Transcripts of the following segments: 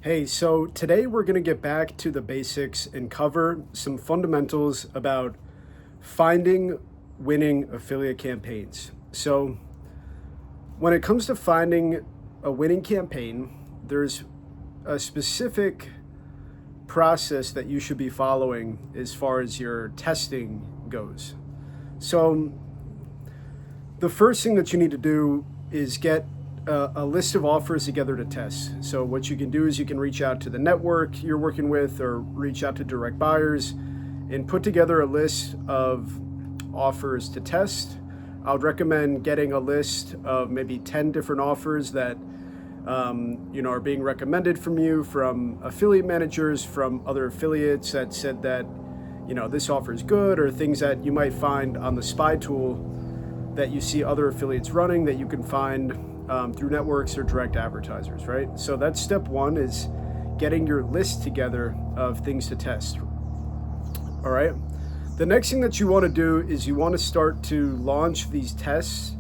Hey, so today we're going to get back to the basics and cover some fundamentals about finding winning affiliate campaigns. So, when it comes to finding a winning campaign, there's a specific process that you should be following as far as your testing goes. So, the first thing that you need to do is get a list of offers together to test. So what you can do is you can reach out to the network you're working with or reach out to direct buyers and put together a list of offers to test. I would recommend getting a list of maybe 10 different offers that are being recommended from you, from affiliate managers, from other affiliates that said that this offer is good, or things that you might find on the spy tool that you see other affiliates running that you can find through networks or direct advertisers, right? So that's step one, is getting your list together of things to test. All right. The next thing that you want to do is you want to start to launch these tests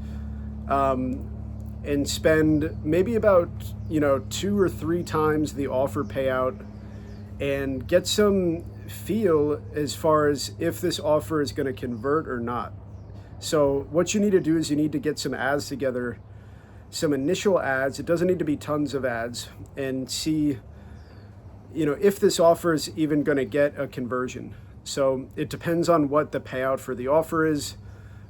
and spend maybe about 2 or 3 times the offer payout and get some feel as far as if this offer is going to convert or not. So what you need to do is you need to get some ads together, some initial ads. It doesn't need to be tons of ads, and see, if this offer is even going to get a conversion. So it depends on what the payout for the offer is.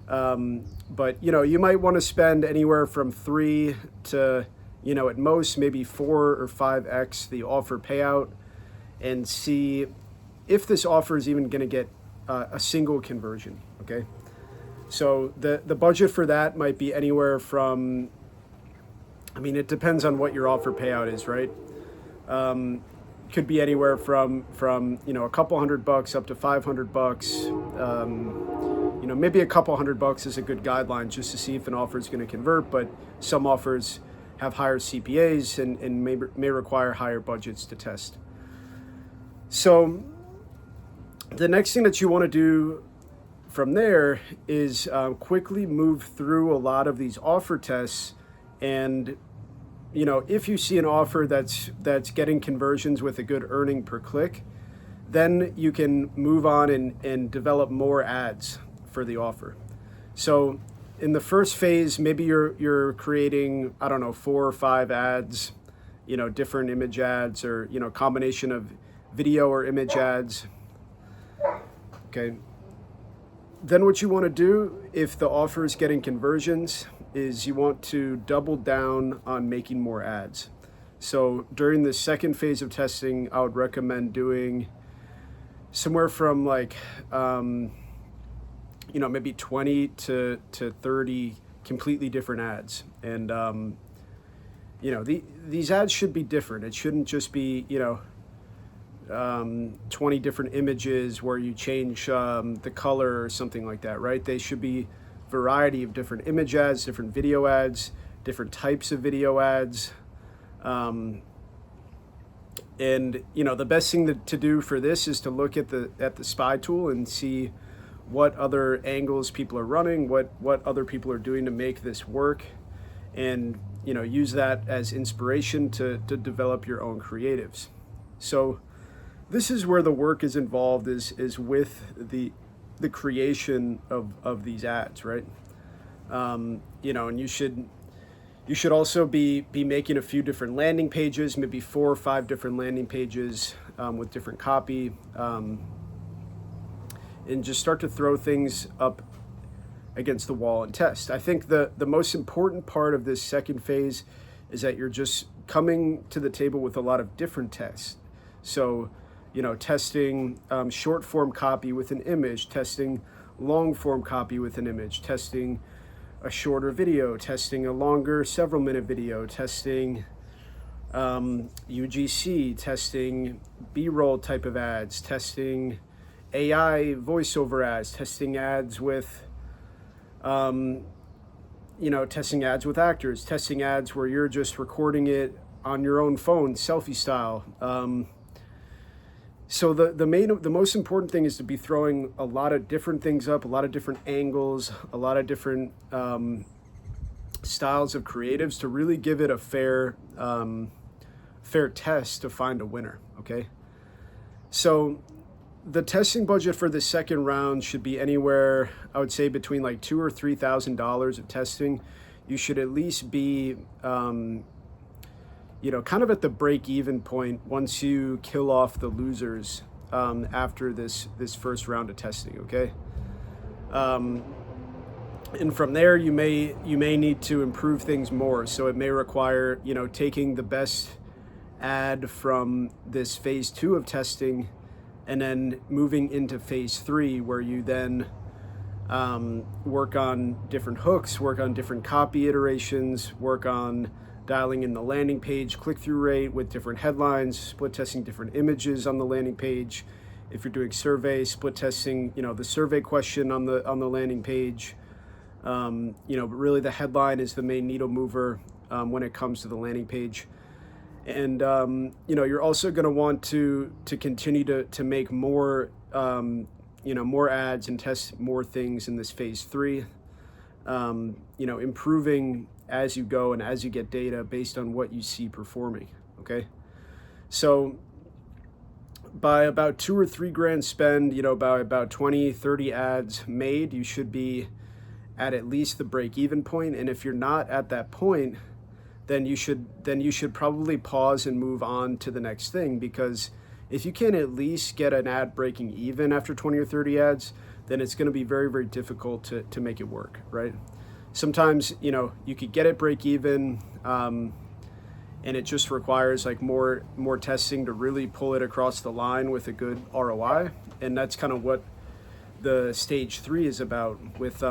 But you might want to spend anywhere from 3 to, at most maybe 4 or 5x the offer payout, and see if this offer is even going to get a single conversion. Okay. So the budget for that might be anywhere from, it depends on what your offer payout is, right? Could be anywhere from a couple $100 up to $500. Maybe a couple $100 is a good guideline just to see if an offer is going to convert. But some offers have higher CPAs and may require higher budgets to test. So the next thing that you want to do from there is quickly move through a lot of these offer tests, and if you see an offer that's getting conversions with a good earning per click, then you can move on and develop more ads for the offer. So in the first phase, maybe you're creating 4 or 5 ads, different image ads, or combination of video or image ads. Okay. Then what you want to do, if the offer is getting conversions, is you want to double down on making more ads. So during the second phase of testing, I would recommend doing somewhere from maybe 20 to 30 completely different ads. And, these ads should be different. It shouldn't just be, 20 different images where you change the color or something like that, right? They should be variety of different image ads, different video ads, different types of video ads. And the best thing to do for this is to look at the spy tool and see what other angles people are running, what other people are doing to make this work, and use that as inspiration to develop your own creatives. So this is where the work is involved, is with the creation of these ads, right? And you should also be making a few different landing pages, maybe 4 or 5 different landing pages with different copy, and just start to throw things up against the wall and test. I think the most important part of this second phase is that you're just coming to the table with a lot of different tests. So testing short form copy with an image, testing long form copy with an image, testing a shorter video, testing a longer several minute video, testing UGC, testing B-roll type of ads, testing AI voiceover ads, testing ads with testing ads with actors, testing ads where you're just recording it on your own phone, selfie style. So the most important thing is to be throwing a lot of different things up, a lot of different angles, a lot of different styles of creatives to really give it a fair fair test to find a winner, okay? So the testing budget for the second round should be anywhere, I would say, between like $2,000 or $3,000 of testing. You should at least be, kind of at the break-even point once you kill off the losers after this first round of testing, okay? And from there, you may need to improve things more. So it may require, taking the best ad from this phase 2 of testing and then moving into phase 3, where you then work on different hooks, work on different copy iterations, work on dialing in the landing page click-through rate with different headlines, split testing different images on the landing page. If you're doing survey, split testing, the survey question on the landing page. But really the headline is the main needle mover when it comes to the landing page. And you're also going to want to continue to make more more ads and test more things in this phase 3. Improving as you go and as you get data based on what you see performing. Okay, so by about $2,000 or $3,000 spend, by about 20-30 ads made, you should be at least the break-even point. And if you're not at that point, then you should probably pause and move on to the next thing, because if you can at least get an ad breaking even after 20 or 30 ads, then it's going to be very, very difficult to make it work, right? Sometimes, you could get it break even, and it just requires like more testing to really pull it across the line with a good ROI. And that's kind of what the stage 3 is about, with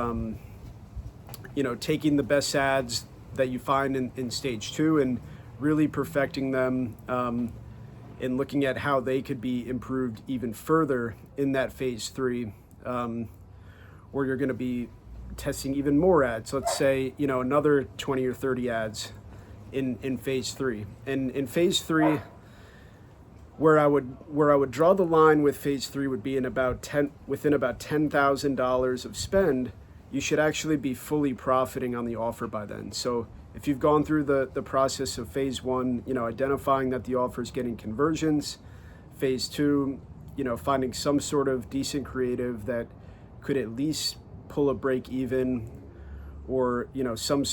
taking the best ads that you find in stage 2 and really perfecting them, and looking at how they could be improved even further in that phase 3, where you're going to be testing even more ads. Let's say, another 20 or 30 ads in phase 3. And in phase 3, where I would draw the line with phase 3 would be within about $10,000 of spend. You should actually be fully profiting on the offer by then. So if you've gone through the process of phase 1, identifying that the offer is getting conversions, phase 2, finding some sort of decent creative that could at least pull a break even, or some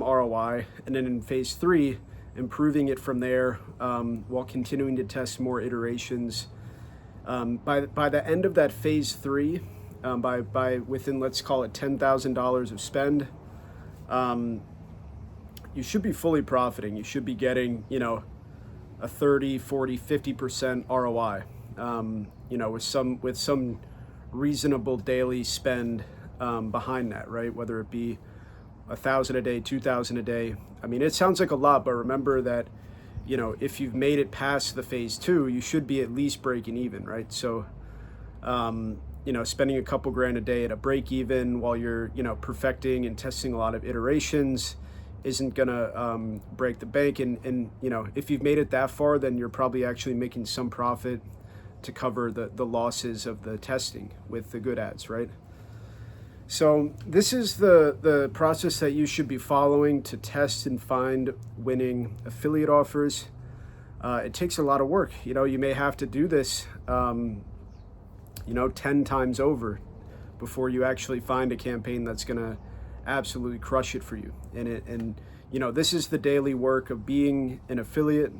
ROI, and then in phase 3, improving it from there, while continuing to test more iterations. By the end of that phase 3, by within, let's call it $10,000 of spend, you should be fully profiting. You should be getting, a 30, 40, 50% ROI, with some reasonable daily spend behind that, right? Whether it be $1,000 a day, $2,000 a day. I mean, it sounds like a lot, but remember that, if you've made it past the phase 2, you should be at least breaking even, right? So, spending a couple grand a day at a break even while you're, perfecting and testing a lot of iterations isn't gonna break the bank. And if you've made it that far, then you're probably actually making some profit to cover the losses of the testing with the good ads, right? So this is the process that you should be following to test and find winning affiliate offers. It takes a lot of work. You may have to do this 10 times over before you actually find a campaign that's gonna absolutely crush it for you. And this is the daily work of being an affiliate,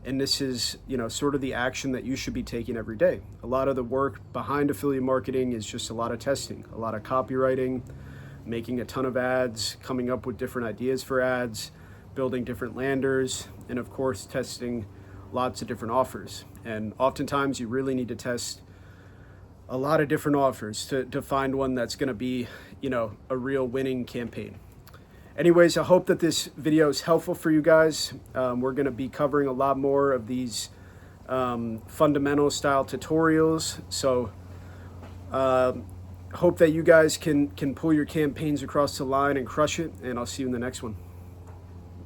and this is sort of the action that you should be taking every day. A lot of the work behind affiliate marketing is just a lot of testing, a lot of copywriting, making a ton of ads, coming up with different ideas for ads, building different landers, and of course testing lots of different offers. And oftentimes you really need to test a lot of different offers to find one that's going to be a real winning campaign. Anyways, I hope that this video is helpful for you guys. We're going to be covering a lot more of these fundamental style tutorials. So hope that you guys can pull your campaigns across the line and crush it. And I'll see you in the next one.